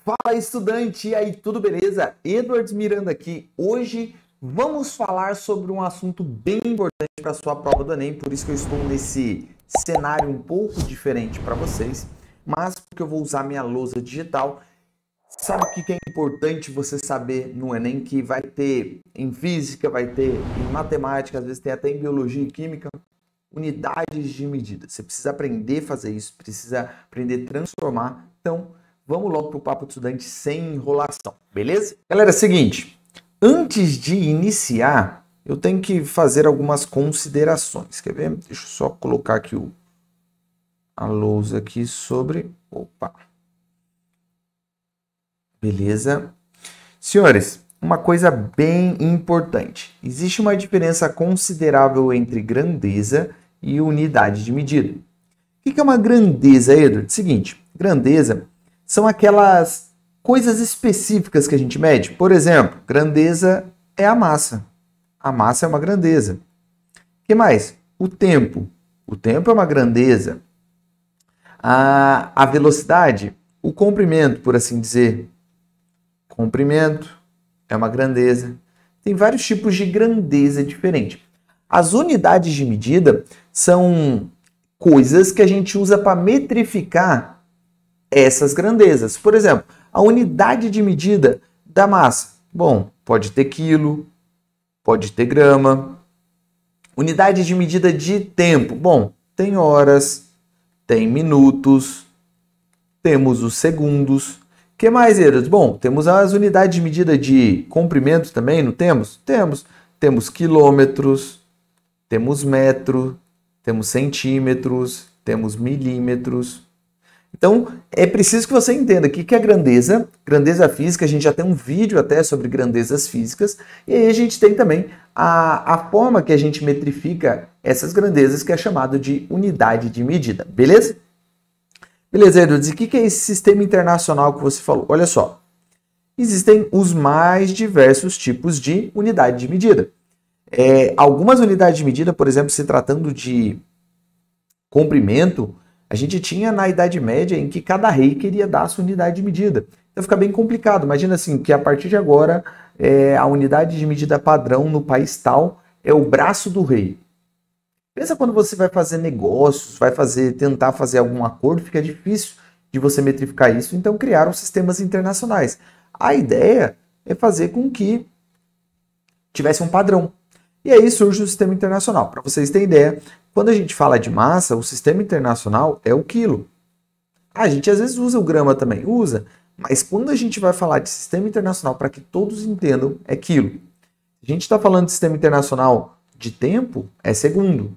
Fala, estudante! E aí, tudo beleza? Edwards Miranda aqui. Hoje vamos falar sobre um assunto bem importante para a sua prova do Enem, por isso que eu estou nesse cenário um pouco diferente para vocês, mas porque eu vou usar minha lousa digital. Sabe o que é importante você saber no Enem? Que vai ter em física, vai ter em matemática, às vezes tem até em biologia e química, unidades de medida. Você precisa aprender a fazer isso, precisa aprender a transformar. Então, vamos logo para o Papo de Estudante sem enrolação, beleza? Galera, é o seguinte, antes de iniciar, eu tenho que fazer algumas considerações, quer ver? Deixa eu só colocar aqui a lousa aqui sobre... Opa! Beleza? Senhores, uma coisa bem importante. Existe uma diferença considerável entre grandeza e unidade de medida. O que é uma grandeza, Edward? Seguinte, grandeza são aquelas coisas específicas que a gente mede. Por exemplo, grandeza é a massa. A massa é uma grandeza. O que mais? O tempo. O tempo é uma grandeza. A velocidade, o comprimento, por assim dizer. Comprimento é uma grandeza. Tem vários tipos de grandeza diferente. As unidades de medida são coisas que a gente usa para metrificar essas grandezas. Por exemplo, a unidade de medida da massa. Bom, pode ter quilo, pode ter grama. Unidade de medida de tempo. Bom, tem horas, tem minutos, temos os segundos. O que mais, Eros? Bom, temos as unidades de medida de comprimento também, não temos? Temos. Temos quilômetros, temos metro, temos centímetros, temos milímetros. Então, é preciso que você entenda o que é grandeza. Grandeza física, a gente já tem um vídeo até sobre grandezas físicas. E aí a gente tem também a forma que a gente metrifica essas grandezas, que é chamado de unidade de medida. Beleza? Beleza, Edwards, e o que é esse sistema internacional que você falou? Olha só, existem os mais diversos tipos de unidade de medida. Algumas unidades de medida, por exemplo, se tratando de comprimento, a gente tinha na Idade Média em que cada rei queria dar a sua unidade de medida. Então fica bem complicado. Imagina assim, que a partir de agora, a unidade de medida padrão no país tal é o braço do rei. Pensa quando você vai fazer negócios, tentar fazer algum acordo, fica difícil de você metrificar isso, então criaram sistemas internacionais. A ideia é fazer com que tivesse um padrão. E aí surge o sistema internacional. Para vocês terem ideia, quando a gente fala de massa, o sistema internacional é o quilo. A gente às vezes usa o grama também, usa, mas quando a gente vai falar de sistema internacional, para que todos entendam, é quilo. A gente está falando de sistema internacional de tempo, é segundo.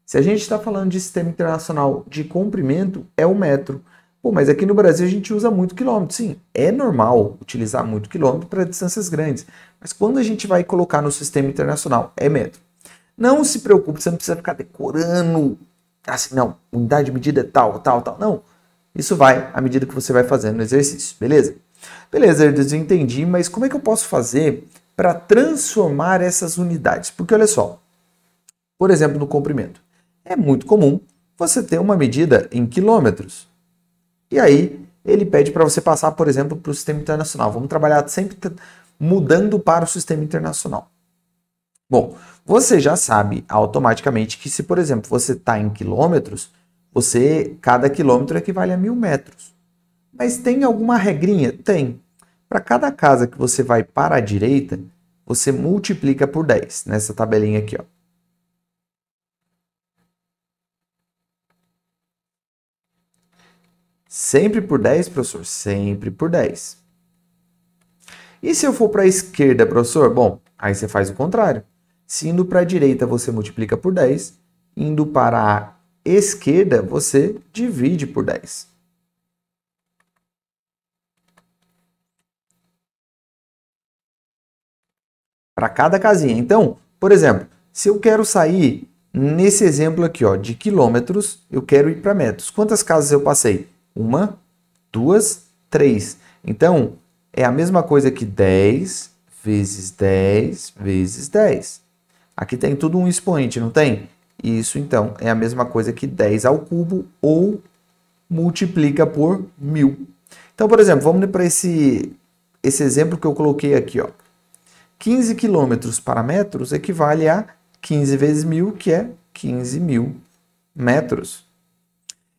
Se a gente está falando de sistema internacional de comprimento, é o metro. Pô, mas aqui no Brasil a gente usa muito quilômetro. Sim, é normal utilizar muito quilômetro para distâncias grandes. Mas quando a gente vai colocar no sistema internacional, é metro. Não se preocupe, você não precisa ficar decorando assim, não, unidade de medida é tal, tal, tal. Não, isso vai à medida que você vai fazendo o exercício, beleza? Beleza, eu entendi, mas como é que eu posso fazer para transformar essas unidades? Porque olha só, por exemplo, no comprimento. É muito comum você ter uma medida em quilômetros. E aí, ele pede para você passar, por exemplo, para o sistema internacional. Vamos trabalhar sempre mudando para o sistema internacional. Bom, você já sabe automaticamente que se, por exemplo, você está em quilômetros, cada quilômetro equivale a 1000 metros. Mas tem alguma regrinha? Tem. Para cada casa que você vai para a direita, você multiplica por 10, nessa tabelinha aqui, ó. Sempre por 10, professor? Sempre por 10. E se eu for para a esquerda, professor? Bom, aí você faz o contrário. Se indo para a direita você multiplica por 10, indo para a esquerda você divide por 10. Para cada casinha. Então, por exemplo, se eu quero sair nesse exemplo aqui, ó, de quilômetros, eu quero ir para metros. Quantas casas eu passei? 1, 2, 3. Então, é a mesma coisa que 10 vezes 10 vezes 10. Aqui tem tudo um expoente, não tem? Isso, então, é a mesma coisa que 10 ao cubo ou multiplica por 1000. Então, por exemplo, vamos para esse exemplo que eu coloquei aqui, ó. 15 quilômetros para metros equivale a 15 vezes 1000, que é 15.000 metros.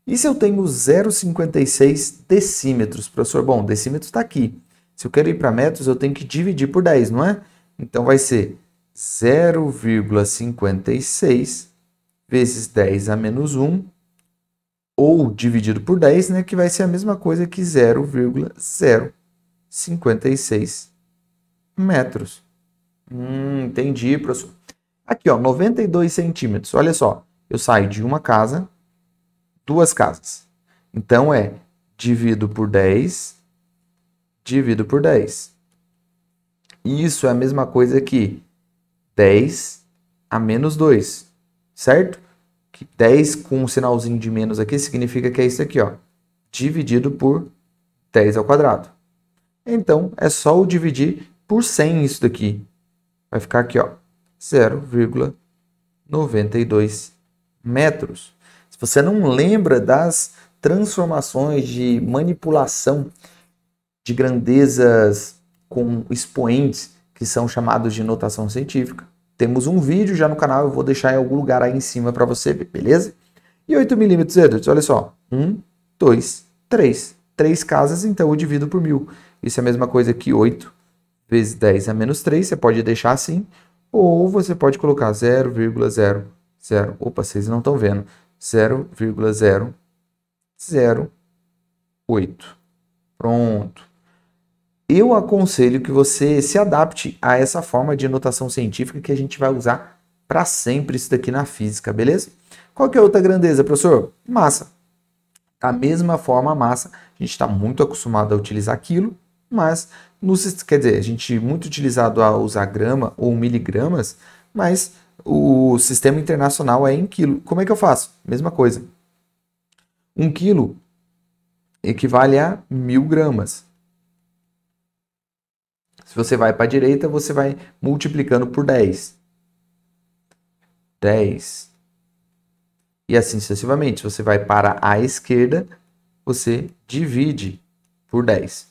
E se eu tenho 0,56 decímetros, professor? Bom, decímetros está aqui. Se eu quero ir para metros, eu tenho que dividir por 10, não é? Então vai ser 0,56 vezes 10 a menos 1, ou dividido por 10, né, que vai ser a mesma coisa que 0,056 metros. Entendi, professor. Aqui, ó, 92 centímetros. Olha só, eu saio de uma casa, duas casas. Então, divido por 10, divido por 10. Isso é a mesma coisa que 10 a menos 2, certo? Que 10 com um sinalzinho de menos aqui significa que é isso aqui, ó, dividido por 10 ao quadrado. Então, é só eu dividir por 100 isso daqui. Vai ficar aqui, ó, 0,92 metros. Se você não lembra das transformações de manipulação de grandezas com expoentes, que são chamados de notação científica, temos um vídeo já no canal, eu vou deixar em algum lugar aí em cima para você ver, beleza? E 8 milímetros, Edwards, olha só. 1, 2, 3. 3 casas, então eu divido por 1000. Isso é a mesma coisa que 8 vezes 10 a menos 3, você pode deixar assim, ou você pode colocar 0,00. Opa, vocês não estão vendo. 0,008. Pronto. Eu aconselho que você se adapte a essa forma de notação científica que a gente vai usar para sempre isso daqui na física, beleza? Qual que é a outra grandeza, professor? Massa. Da mesma forma, a massa, a gente está muito acostumado a utilizar quilo, mas, quer dizer, a gente é muito utilizado a usar grama ou miligramas, mas o sistema internacional é em quilo. Como é que eu faço? Mesma coisa. 1 quilo equivale a 1000 gramas. Se você vai para a direita, você vai multiplicando por 10. 10. E assim sucessivamente. Se você vai para a esquerda, você divide por 10.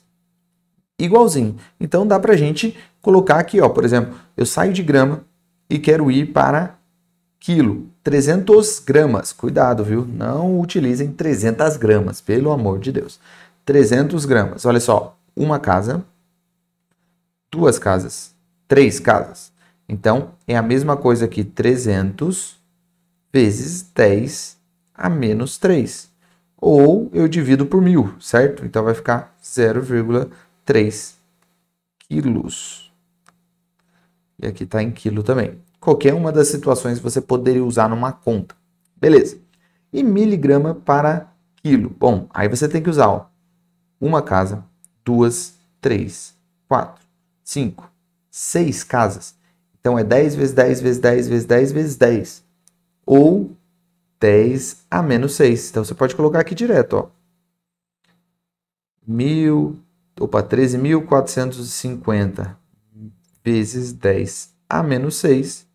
Igualzinho. Então dá para a gente colocar aqui, ó, por exemplo, eu saio de grama e quero ir para quilo. 300 gramas. Cuidado, viu? Não utilizem 300 gramas, pelo amor de Deus. 300 gramas. Olha só, uma casa, duas casas, 3 casas. Então, é a mesma coisa aqui, 300 vezes 10 a menos 3. Ou eu divido por 1000, certo? Então, vai ficar 0,3 quilos. E aqui está em quilo também. Qualquer uma das situações você poderia usar numa conta. Beleza. E miligrama para quilo. Bom, aí você tem que usar, ó, uma casa, 2, 3, 4. 5, 6 casas. Então, é 10 vezes 10 vezes 10 vezes 10 vezes 10. Ou 10 a menos 6. Então, você pode colocar aqui direto, ó. 13.450 vezes 10 a menos 6.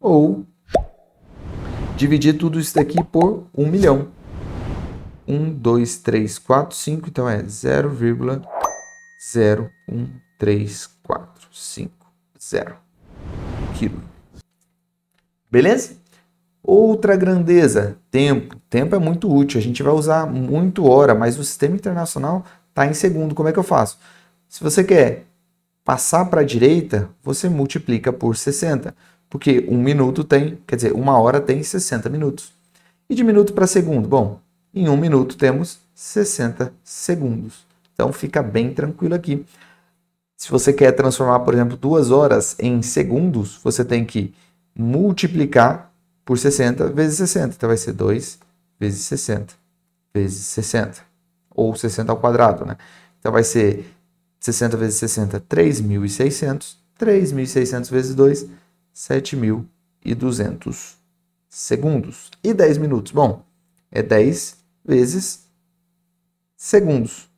Ou dividir tudo isso daqui por 1 milhão. 1, 2, 3, 4, 5. Então, é 0,01345 quilo. Beleza? Outra grandeza, tempo. Tempo é muito útil, a gente vai usar muito hora, mas o sistema internacional está em segundo. Como é que eu faço? Se você quer passar para a direita, você multiplica por 60, porque um minuto tem, quer dizer, uma hora tem 60 minutos. E de minuto para segundo? Bom, em 1 minuto temos 60 segundos. Então fica bem tranquilo aqui. Se você quer transformar, por exemplo, 2 horas em segundos, você tem que multiplicar por 60 vezes 60. Então vai ser 2 vezes 60 vezes 60. Ou 60 ao quadrado, né? Então vai ser 60 vezes 60, 3.600. 3.600 vezes 2, 7.200 segundos. E 10 minutos? Bom, é 10 vezes segundos.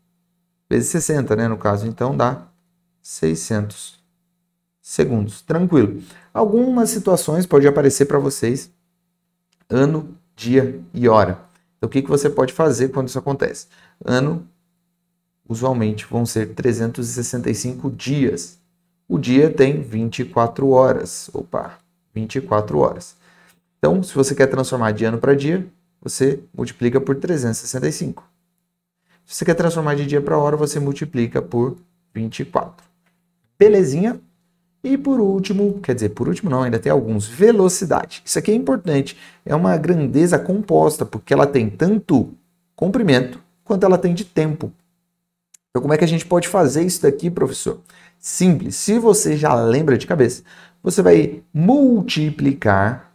Vezes 60, né? No caso, então dá 600 segundos. Tranquilo. Algumas situações pode aparecer para vocês ano, dia e hora. Então, o que você pode fazer quando isso acontece? Ano, usualmente vão ser 365 dias. O dia tem 24 horas. Opa, 24 horas. Então, se você quer transformar de ano para dia, você multiplica por 365. Se você quer transformar de dia para hora, você multiplica por 24. Belezinha? E por último, quer dizer, por último não, ainda tem alguns, velocidade. Isso aqui é importante, é uma grandeza composta, porque ela tem tanto comprimento quanto ela tem de tempo. Então como é que a gente pode fazer isso daqui, professor? Simples, se você já lembra de cabeça, você vai multiplicar,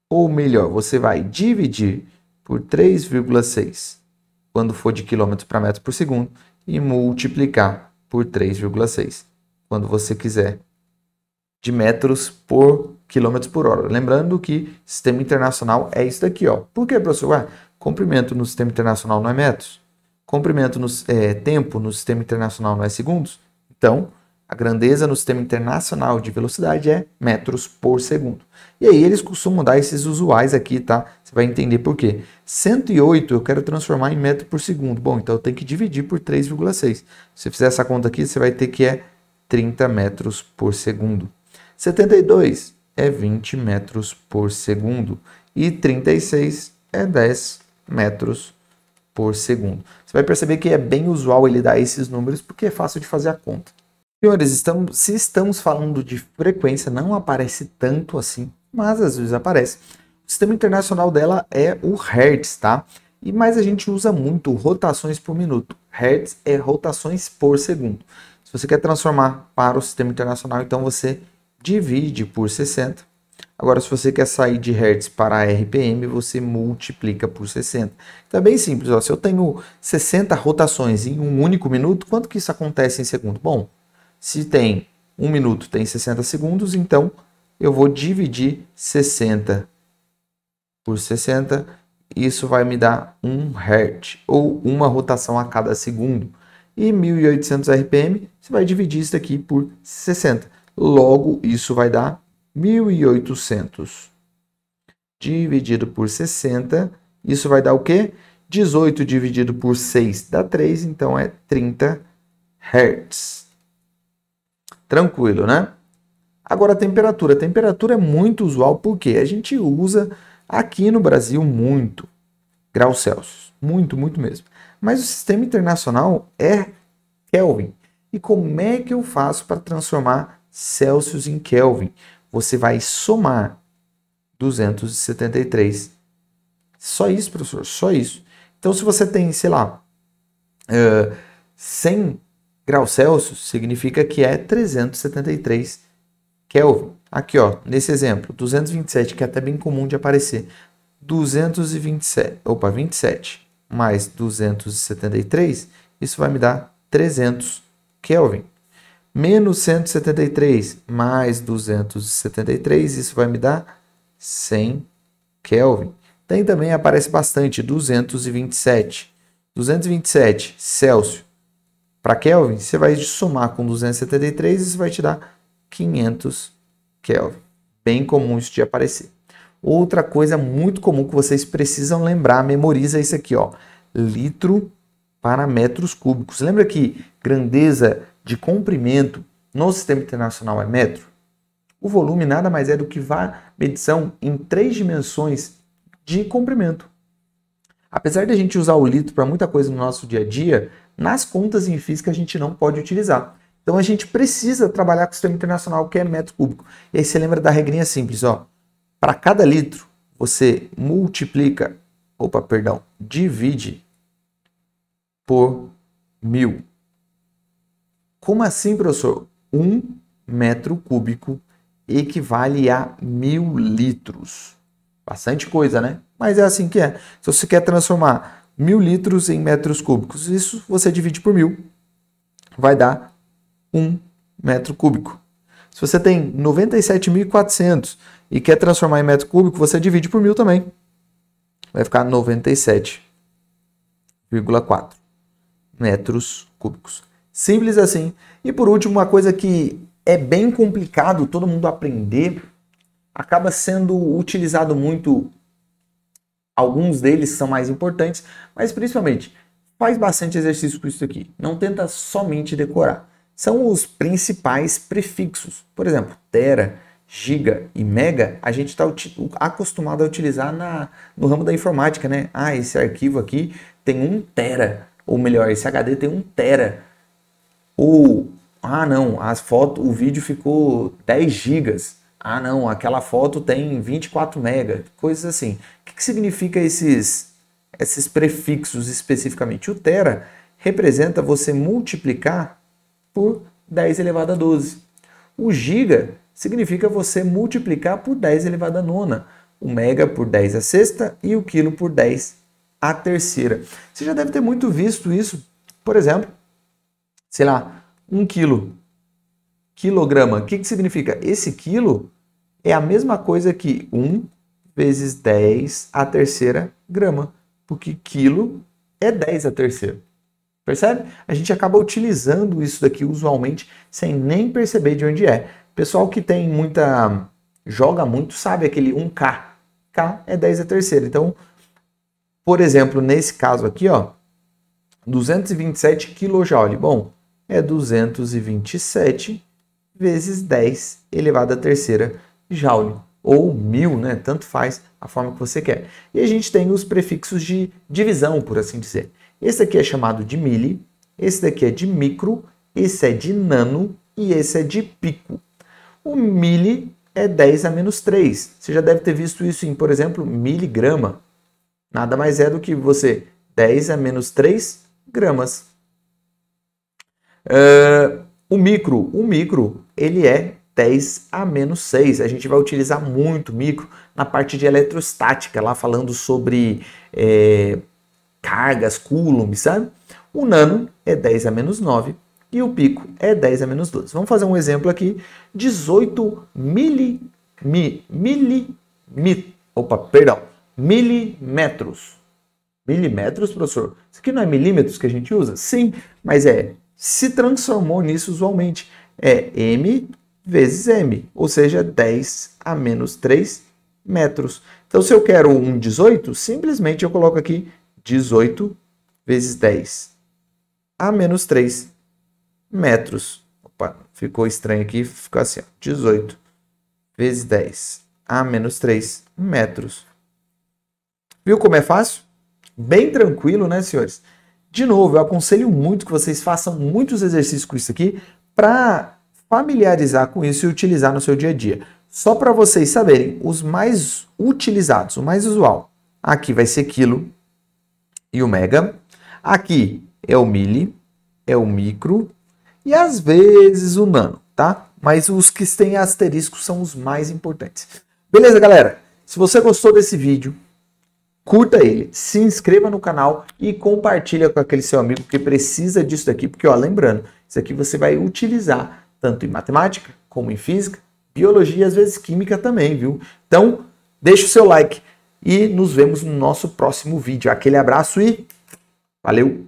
ou melhor, você vai dividir por 3,6 quando for de quilômetros para metros por segundo e multiplicar por 3,6 quando você quiser de metros por quilômetros por hora. Lembrando que sistema internacional é isso daqui, ó. Por que, professor? Ué, comprimento no sistema internacional não é metros? Comprimento no tempo no sistema internacional não é segundos? Então, a grandeza no sistema internacional de velocidade é metros por segundo. E aí eles costumam dar esses usuais aqui, tá? Você vai entender por quê. 108 eu quero transformar em metro por segundo. Bom, então eu tenho que dividir por 3,6. Se você fizer essa conta aqui, você vai ter que 30 metros por segundo. 72 é 20 metros por segundo. E 36 é 10 metros por segundo. Você vai perceber que é bem usual ele dar esses números porque é fácil de fazer a conta. Senhores, se estamos falando de frequência, não aparece tanto assim, mas às vezes aparece. O sistema internacional dela é o Hertz, tá? Mas a gente usa muito rotações por minuto. Hertz é rotações por segundo. Se você quer transformar para o sistema internacional, então você divide por 60. Agora, se você quer sair de Hertz para RPM, você multiplica por 60. Então é bem simples. Ó. Se eu tenho 60 rotações em um único minuto, quanto que isso acontece em segundo? Bom, se tem 1 minuto, tem 60 segundos, então eu vou dividir 60 por 60. Isso vai me dar 1 Hz, ou uma rotação a cada segundo. E 1.800 RPM, você vai dividir isso aqui por 60. Logo, isso vai dar 1.800 dividido por 60. Isso vai dar o quê? 18 dividido por 6 dá 3, então é 30 Hz. Tranquilo, né? Agora a temperatura. A temperatura é muito usual porque a gente usa aqui no Brasil muito graus Celsius. Muito, muito mesmo. Mas o sistema internacional é Kelvin. E como é que eu faço para transformar Celsius em Kelvin? Você vai somar 273. Só isso, professor, só isso. Então, se você tem, sei lá, 100 graus Celsius, significa que é 373 Kelvin. Aqui, ó, nesse exemplo, 227, que é até bem comum de aparecer. 27 mais 273, isso vai me dar 300 Kelvin. Menos 173 mais 273, isso vai me dar 100 Kelvin. Tem também, aparece bastante, 227. 227 Celsius para Kelvin, você vai somar com 273, isso vai te dar 500 Kelvin. Bem comum isso de aparecer. Outra coisa muito comum que vocês precisam lembrar, memoriza isso aqui, ó. Litro para metros cúbicos. Lembra que grandeza de comprimento no sistema internacional é metro? O volume nada mais é do que medição em 3 dimensões de comprimento. Apesar de a gente usar o litro para muita coisa no nosso dia a dia, nas contas em física a gente não pode utilizar. Então a gente precisa trabalhar com o sistema internacional que é metro cúbico. E aí você lembra da regrinha simples, ó. Para cada litro, você divide por 1000. Como assim, professor? 1 metro cúbico equivale a 1000 litros. Bastante coisa, né? Mas é assim que é. Se você quer transformar 1000 litros em metros cúbicos, isso você divide por 1000, vai dar 1 metro cúbico. Se você tem 97.400 e quer transformar em metro cúbico, você divide por 1000 também. Vai ficar 97,4 metros cúbicos. Simples assim. E por último, uma coisa que é bem complicado todo mundo aprender, acaba sendo utilizado muito, alguns deles são mais importantes, mas principalmente Faz bastante exercício com isso aqui. Não tenta somente decorar. São os principais prefixos. Por exemplo, tera, giga e mega, a gente está acostumado a utilizar no ramo da informática, né? Ah, esse arquivo aqui tem 1 tera. Ou melhor, esse HD tem 1 tera. Ou, ah não, o vídeo ficou 10 gigas. Ah não, aquela foto tem 24 mega. Coisas assim. O que significa esses prefixos especificamente? O tera representa você multiplicar por 10 elevado a 12. O giga significa você multiplicar por 10 elevado a nona. O mega por 10 a sexta e o quilo por 10 a terceira. Você já deve ter muito visto isso. Por exemplo, sei lá, 1 quilo. Quilograma. O que significa? Esse quilo é a mesma coisa que 1 vezes 10 a terceira grama. Porque quilo é 10 a terceira. Percebe? A gente acaba utilizando isso daqui usualmente sem nem perceber de onde é. Pessoal que tem joga muito sabe aquele 1K. K é 10 a terceira. Então, por exemplo, nesse caso aqui, ó, 227 kJ. Bom, é 227 vezes 10 elevado a terceira joule. Ou 1000, né? Tanto faz a forma que você quer. E a gente tem os prefixos de divisão, por assim dizer. Esse aqui é chamado de mili, esse daqui é de micro, esse é de nano e esse é de pico. O mili é 10 a menos 3. Você já deve ter visto isso em, por exemplo, miligrama. Nada mais é do que você 10 a menos 3 gramas. O micro, ele é 10 a menos 6. A gente vai utilizar muito micro na parte de eletrostática, lá falando sobre cargas, coulombs, sabe? O nano é 10 a menos 9 e o pico é 10 a menos 12. Vamos fazer um exemplo aqui. 18 milímetros. Milímetros, professor? Isso aqui não é milímetros que a gente usa? Sim, mas se transformou nisso usualmente. É M vezes M, ou seja, 10 a menos 3 metros. Então, se eu quero um 18, simplesmente eu coloco aqui 18 vezes 10 a menos 3 metros. Opa, ficou estranho aqui, ficou assim, ó, 18 vezes 10 a menos 3 metros. Viu como é fácil? Bem tranquilo, né, senhores? De novo, eu aconselho muito que vocês façam muitos exercícios com isso aqui para familiarizar com isso e utilizar no seu dia a dia. Só para vocês saberem, os mais utilizados, o mais usual. Aqui vai ser quilo e o mega. Aqui é o mili, é o micro e às vezes o nano, tá? Mas os que têm asterisco são os mais importantes. Beleza, galera? Se você gostou desse vídeo, curta ele, se inscreva no canal e compartilha com aquele seu amigo que precisa disso daqui, porque, ó, lembrando, isso aqui você vai utilizar tanto em matemática, como em física, biologia e às vezes química também, viu? Então, deixa o seu like e nos vemos no nosso próximo vídeo. Aquele abraço e valeu!